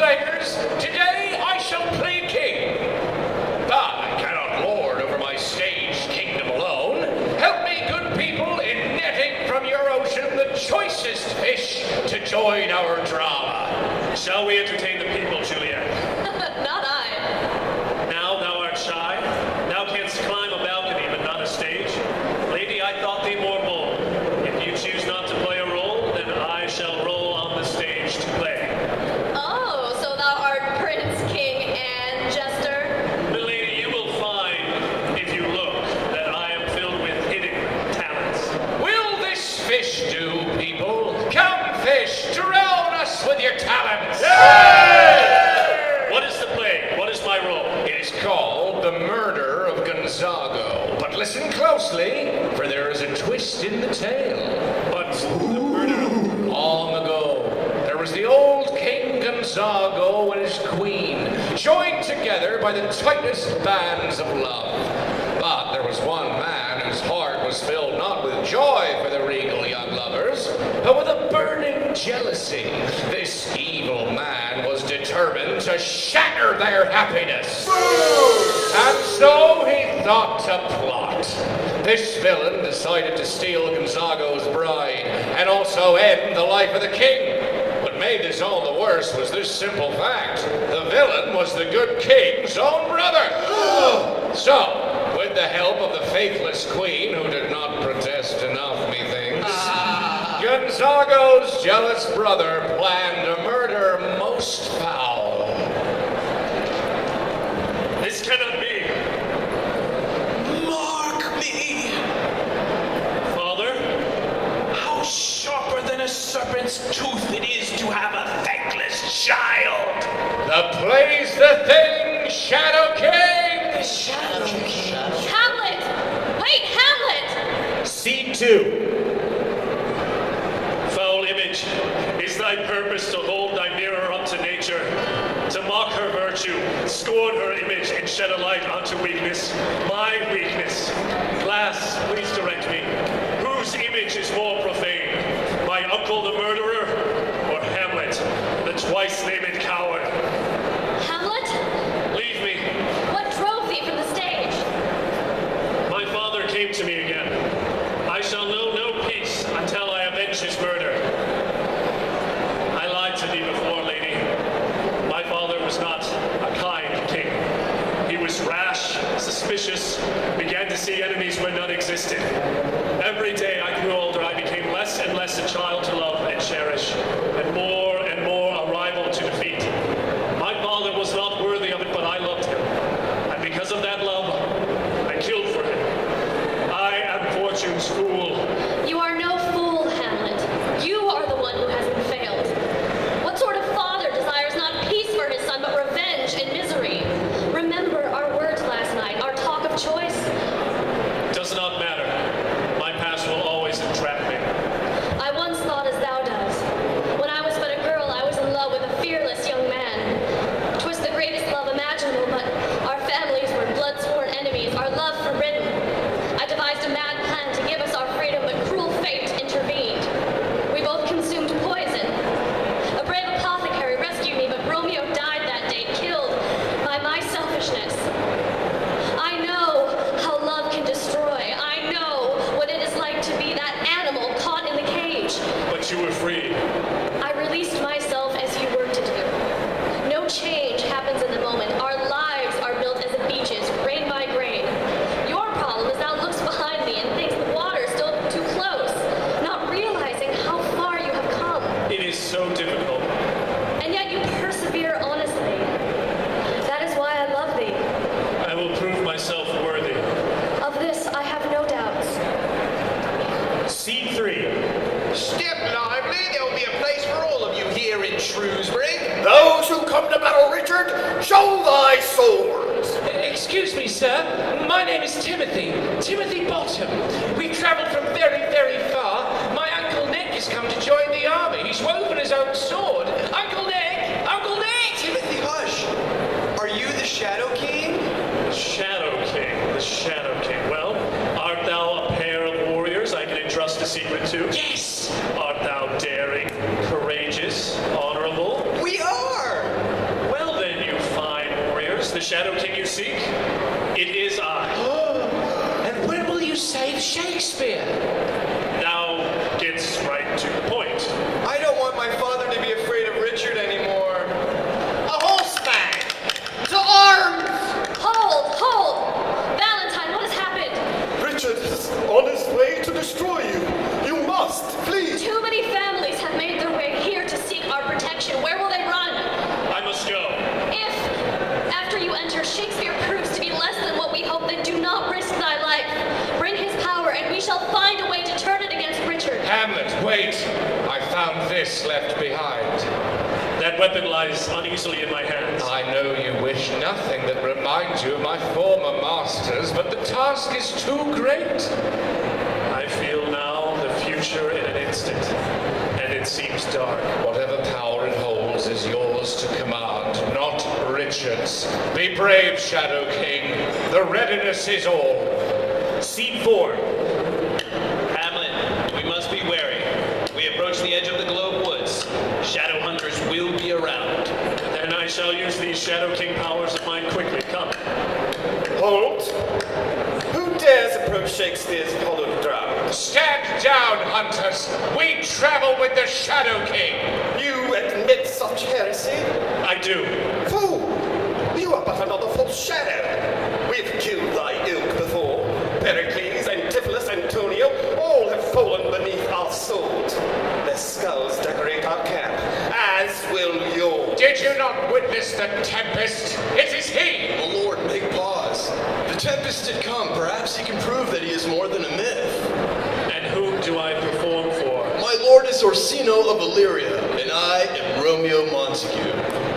players, today I shall play king. But I cannot lord over my stage kingdom alone. Help me, good people, in netting from your ocean the choicest fish to join our drama. Shall we entertain the people, Juliet? Not I. Now thou art shy. Thou canst climb a balcony, but not a stage. Lady, I thought thee more bold. If you choose not to play a role, then I shall roll on the stage to play. Oh, so thou art prince, king, and jester? Milady, you will find, if you look, that I am filled with hidden talents. Will this fish do, people? Come, fish, drown us with your talents. What is the play? What is my role? It is called The Murder of Gonzago. But listen closely, for there is a twist in the tale. But the murder of... Long ago, there was the old King Gonzago and his queen, joined together by the tightest bands of love. But there was one man whose heart was filled not with joy for the regal young lovers, but with a burning jealousy. This evil man was determined to shatter their happiness. And so he thought to plot. This villain decided to steal Gonzago's bride and also end the life of the king. What made this all the worse was this simple fact. The villain was the good king's own brother. So, with the help of the faithless queen, who did not protest enough, methinks, Gonzago's jealous brother planned a murder most foul. This cannot be. Mark me! Father? How sharper than a serpent's tooth it is to have a thankless child! The play's the thing, Shadow King! The Shadow King. Hamlet! Wait, Hamlet! C2. Foul image, is thy purpose to hold thy mirror up to nature, to mock her virtue, scorn her image, and shed a light onto weakness, my weakness? Glass, please direct me. Whose image is more profane? My uncle the murderer, or Hamlet, the twice-named coward? Hamlet? Leave me. What drove thee from the stage? My father came to me again. I shall know no peace until I avenge his murder. I lied to thee before, lady. My father was not a kind king. He was rash, suspicious, began to see enemies when none existed. Every day I grew older, I became less and less a child to love and cherish, and more a rival to defeat. My father was not worthy of it, but I loved him. And because of that love, I killed for him. I am fortune's fool. You are no fool, Hamlet. You are the one who has been failed. What sort of father desires not peace for his son, but revenge and misery? Remember our words last night, our talk of choice? Does not matter. My past will always entrap me. I once thought as thou does. When I was but a girl, I was in love with a fearless young man. 'Twas the greatest love imaginable, but our families were blood-sworn enemies, our love forbidden. I devised a mad plan to give us our freedom, but cruel fate intervened. We both consumed poison. A brave apothecary rescued me, but Romeo died that day, killed by my selfishness. I know how love can destroy. I know what it is like to be that animal caught in the cage. But you were free. I released myself as you were to do. No change happens in the moment. Our lives are built as beaches, grain by grain. Your problem is thou looks behind thee and thinks the water is still too close, not realizing how far you have come. It is so difficult. And yet you persevere honestly. That is why I love thee. I will prove myself worthy. Of this I have no doubts. C3. Step lively, there will be a place for all of you here in Shrewsbury. Those who come to battle, Richard, show thy swords. Excuse me, sir. My name is Timothy. Timothy Bottom. We've traveled from very, very far. My Uncle Nick has come to join the army. He's woven his own sword. Uncle Nick! Uncle Nick! Timothy, hush. Are you the Shadow King? Shadow King. The Shadow King. Well, art thou a pair of warriors I can entrust a secret to? Yes! Art thou daring, courageous, honorable? We are! Shadow King you seek? It is I. And when will you save Shakespeare? Now gets right to the point. I don't want my father to be afraid of Richard anymore. A horseman! To arms! Hold! Valentine, what has happened? Richard is on his way to destroy you. You must flee. Too many families have made their way here to seek our protection. Where will they run? I must go. If, after you enter, Shakespeare proves to be less than what we hope, then do not risk thy life. Bring his power, and we shall find a way to turn it against Richard. Hamlet, wait. I found this left behind. That weapon lies uneasily in my hands. I know you wish nothing that reminds you of my former masters, but the task is too great. I feel now the future in an instant, and it seems dark. Whatever power it holds is yours to command, not Richard's. Be brave, Shadow King. The readiness is all. Scene 4. Hamlet, we must be wary. We approach the edge of the Globe Woods. Shadow hunters will be around. Then I shall use these Shadow King powers of mine quickly. Come. Hold. Who dares approach Shakespeare's hollowed drum? Stand down, hunters. We travel with the Shadow King. You admit such heresy? I do. Fool! You are but another false shadow. We've killed thy ilk before. Pericles, Antipholus, Antonio, all have fallen beneath our sword. Their skulls decorate our camp, as will yours. Did you not witness the tempest? It is he! O Lord, make pause. The tempest did come. Perhaps he can prove that he is more than a myth. And whom do I perform for? My lord is Orsino of Illyria, and I am Romeo Montague.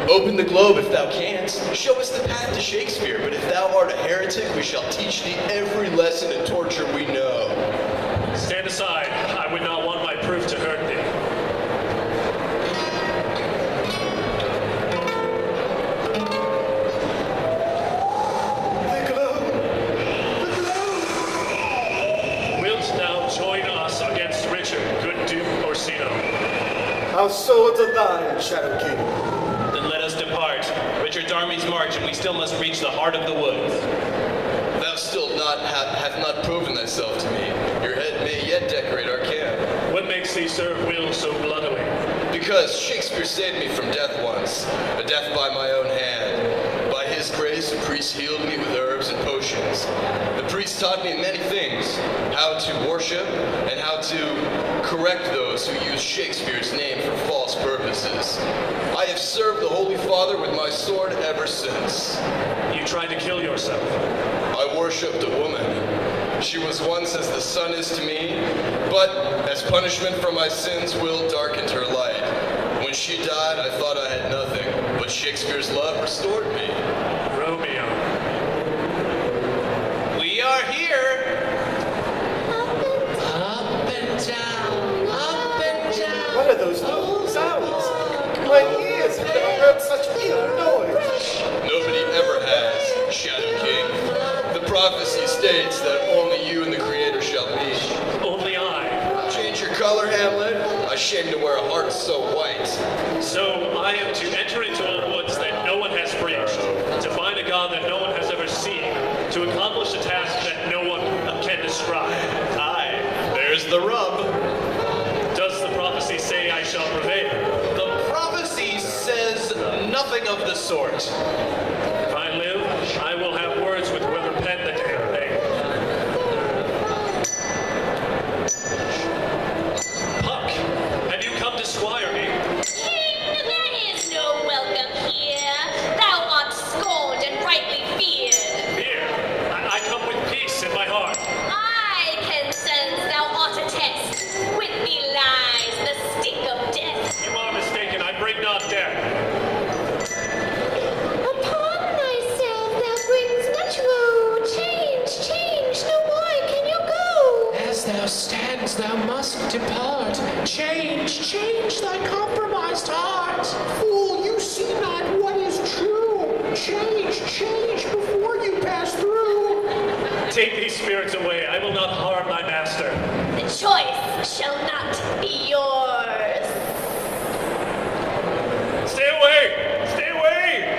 Open the globe if thou canst. Show us the path to Shakespeare, but if thou art a heretic, we shall teach thee every lesson in torture we know. Stand aside. I would not want my proof to hurt thee. The globe! Wilt thou join us against Richard, good Duke Orsino? Our swords are thine, Shadow King. Then let us depart. Richard's armies march, and we still must reach the heart of the woods. Thou still have not proven thyself to me. Your head may yet decorate our camp. What makes thee serve Will so bloodily? Because Shakespeare saved me from death once, a death by my own hand. By his grace, a priest healed me with herbs and potions. The priest taught me many things, how to worship and how to correct those who use Shakespeare's name for false purposes. I have served the Holy Father with my sword ever since. You tried to kill yourself. I worshipped a woman. She was once as the sun is to me, but as punishment for my sins, will darkened her light. When she died, I thought I had nothing, but Shakespeare's love restored me. Romeo. We are here. Up and down, up and down. What are those low sounds? My ears have never heard such ill noise. Nobody ever has, Shadow King. The prophecy states that only you and the Creator shall meet. Only I. Change your color, Hamlet. I'm ashamed to wear a heart so white. So I am to enter into a woods that no one has breached, to find a god that no one has ever seen, to accomplish a task that no one can describe. Aye. There's the rub. Does the prophecy say I shall prevail? The prophecy says nothing of the sort. If I live, I will have words with whoever penned the damn thing. Puck, have you come to squire me? King, there is no welcome here. Thou art scorned and rightly feared. Here, I come with peace in my heart. I can sense thou art a test. With thee lies the sting of death. You are mistaken, I bring not death. Upon thyself thou brings much woe. Change, no more can you go. As thou stands, thou must depart. Change thy compromised heart. Fool, you see not what is true. Change before you pass through. Take these spirits away, I will not harm my master. The choice shall not be yours. Stay away! Stay away!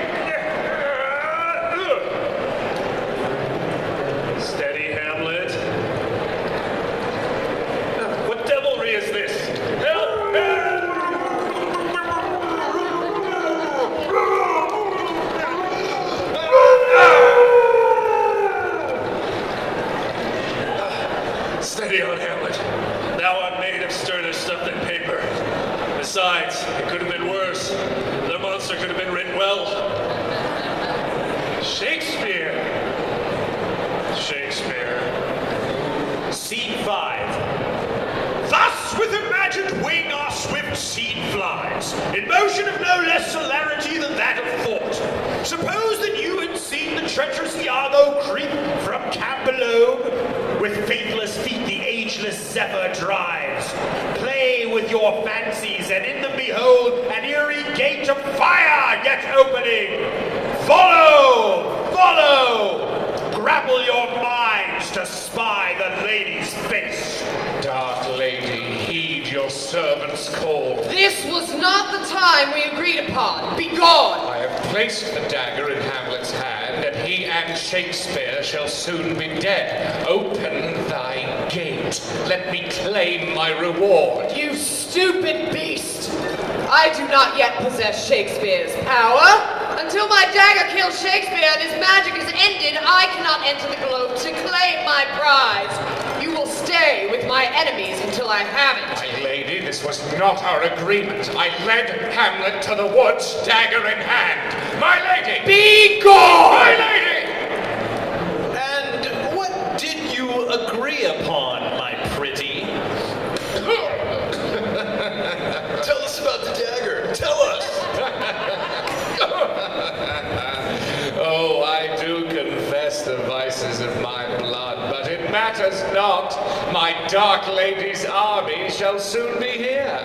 Besides, it could have been worse. The monster could have been written well. Shakespeare. Shakespeare. Scene 5. Thus with a magic wing our swift seed flies, in motion of no less celerity than that of thought. Suppose that you had seen the treacherous Iago creep from camp below, with faithless feet the ageless Zephyr drives. Play with your fancies, and in them behold an eerie gate of fire yet opening. Follow! Follow! Grapple your minds to spy the lady's face. Dark lady, heed your servant's call. This was not the time we agreed upon. Begone! I have placed the dagger in Hamlet's hand, and he and Shakespeare shall soon be dead. Open thy gate. Let me claim my reward. You stupid beast! I do not yet possess Shakespeare's power. Until my dagger kills Shakespeare and his magic is ended, I cannot enter the globe to claim my prize. You will stay with my enemies until I have it. My lady, this was not our agreement. I led Hamlet to the woods, dagger in hand. My lady! Be gone! My lady! And what did you agree upon, my pretty? Tell us about the dagger. Tell us. Oh, I do confess the vices of my blood, but it matters not. My dark lady's army shall soon be here.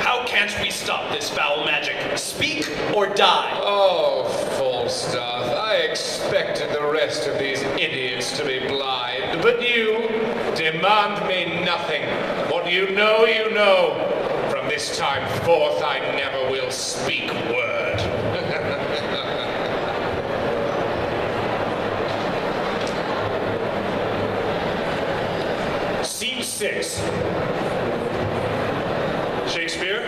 How can't we stop this foul magic? Speak or die. Oh, Falstaff, I expected the rest of these idiots to be blind, but you demand me nothing. What you know, you know. From this time forth, I never will speak word. Scene 6. Shakespeare?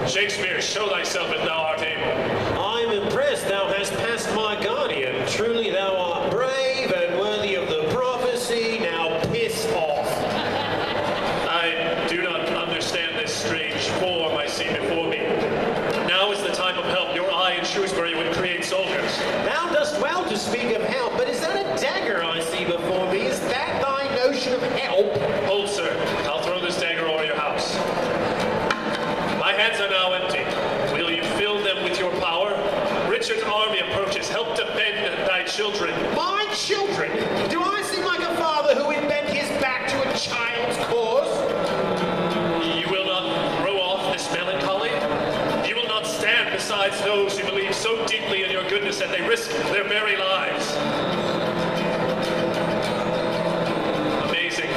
Shakespeare, show thyself if thou art able. I am impressed thou hast passed my guardian. Truly thou art brave and worthy of the prophecy. Now piss off. I do not understand this strange form I see before me. Now is the time of help. Your eye in Shrewsbury would create soldiers. Thou dost well to speak of help, but is that a dagger I see before me? Is that thy notion of help? Hold, sir. I'll throw this dagger over your house. My hands are now empty. Will you fill them with your power? Richard's army approaches. Help defend thy children. My children? Do I seem like a father who would bend his back to a child's cause? You will not throw off this melancholy? You will not stand beside those who believe so deeply in your goodness that they risk their very lives. Amazing.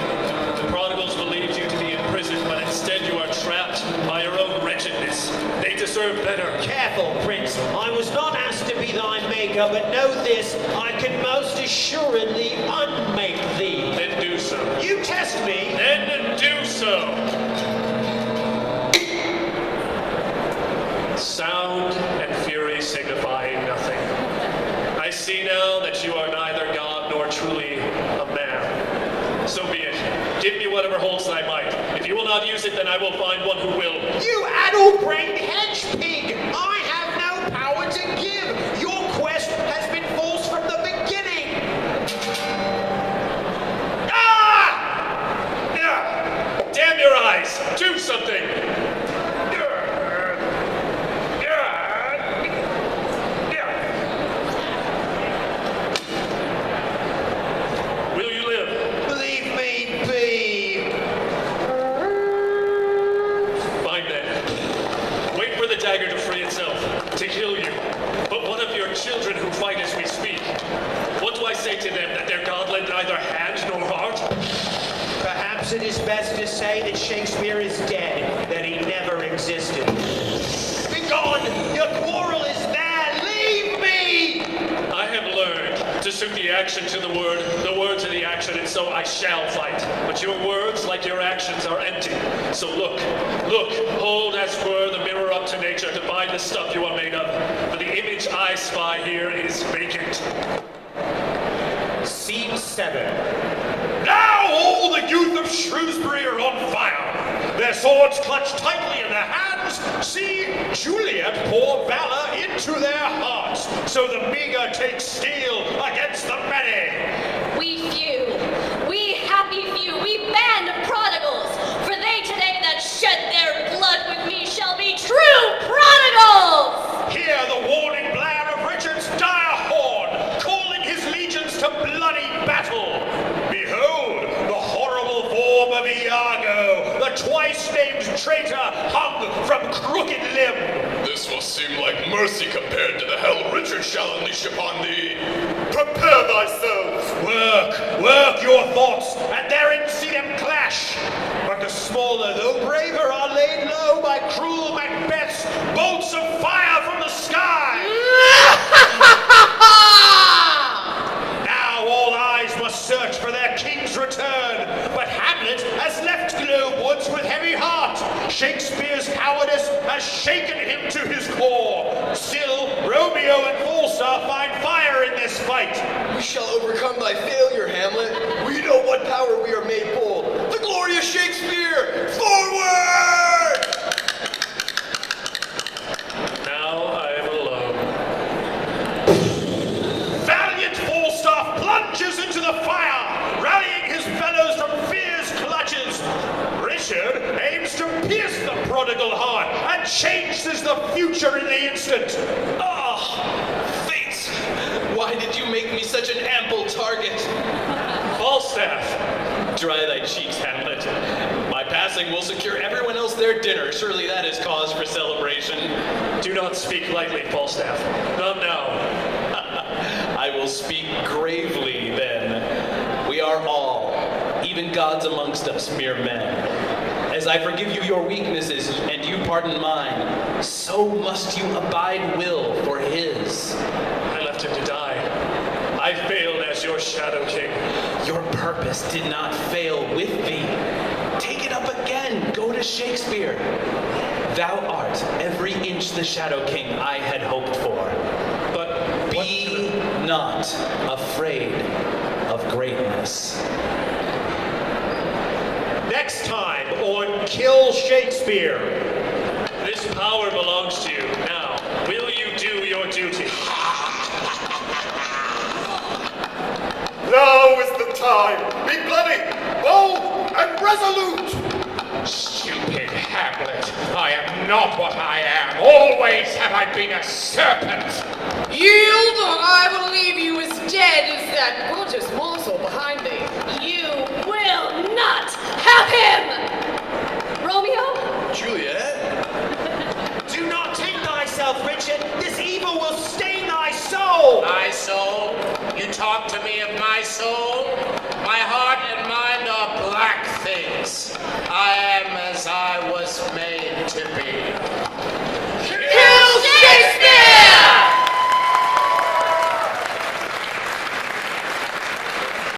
The prodigals believed you to be in prison, but instead you are trapped by your own wretchedness. They deserve better. Careful, Prince. I was not asked to be thy maker, but know this, I can most assuredly unmake thee. Then do so. You test me. Then do so. Sound and fury signifying nothing. I see now that you are neither God nor truly a man. So be it. Give me whatever holds thy might. If you will not use it, then I will find one who will. You addle-brained hedge pig! I have no power to give. Your quest has been false from the beginning. Ah! Yeah! Damn your eyes! Do something! Will you live? Leave me be. Fine then. Wait for the dagger to free itself, to kill you. But what of your children who fight as we speak? What do I say to them, that their God lent neither hand nor heart? Perhaps it is best to say that Shakespeare is dead, that he never existed. Begone! Your quarrel is there! Leave me! I have learned to suit the action to the word to the action, and so I shall fight. But your words, like your actions, are empty. So look, hold as twere the mirror up to nature to find the stuff you are made of. For the image I spy here is vacant. Scene 7. Now all the youth of Shrewsbury are on fire. Their swords clutched tightly in their hands. See, Juliet pour valor into their hearts, so the meager take steel against the many. We few, we happy few, we band of prodigals, for they today that shed their blood with me shall be true prodigals! Hear the warning blare of Richard's dire horn, calling his legions to bloody battle. Behold, the horrible form of Iago, the twice-named traitor hung from crooked limb. This will seem like mercy compared to the hell Richard shall unleash upon thee. Prepare thyselves. Work your thoughts, and therein see them clash. But the smaller, though braver, are laid low by cruel Macbeth's bolts of fire from the sky. Now all eyes must search for their king's return, but Hamlet has left Globe Woods with heavy heart. Shakespeare's cowardice has shaken him to his core. Still, Romeo and Falstaff find fire in this fight. We shall overcome thy failure, Hamlet. We know what power we are made bold. The glory of Shakespeare! Forward! Now I am alone. Valiant Falstaff plunges into the fire, rallying his fellows from fear's clutches. Richard aims to pierce the prodigal heart and changes the future in the instant. Fate! Why did you make me such an ample target? Falstaff! Dry thy cheeks, Hamlet. My passing will secure everyone else their dinner. Surely that is cause for celebration. Do not speak lightly, Falstaff. Not now. I will speak gravely, then. We are all, even gods amongst us, mere men. As I forgive you your weaknesses, and you pardon mine, so must you abide will for his. I left him to die. I failed as your Shadow King. Your purpose did not fail with thee. Take it up again. Go to Shakespeare. Thou art every inch the Shadow King I had hoped for. But be not afraid of greatness. Next time on Kill Shakespeare. This power belongs to you. Now, will you do your duty? Now is the time. Be bloody, bold, and resolute. Stupid Hamlet, I am not what I am. Always have I been a serpent. Yield, or I will leave you as dead as that gorgeous morsel behind thee. You will not have him! Romeo? Juliet? Do not take thyself, Richard. This evil will stain thy soul. My soul? You talk to me of my soul? My heart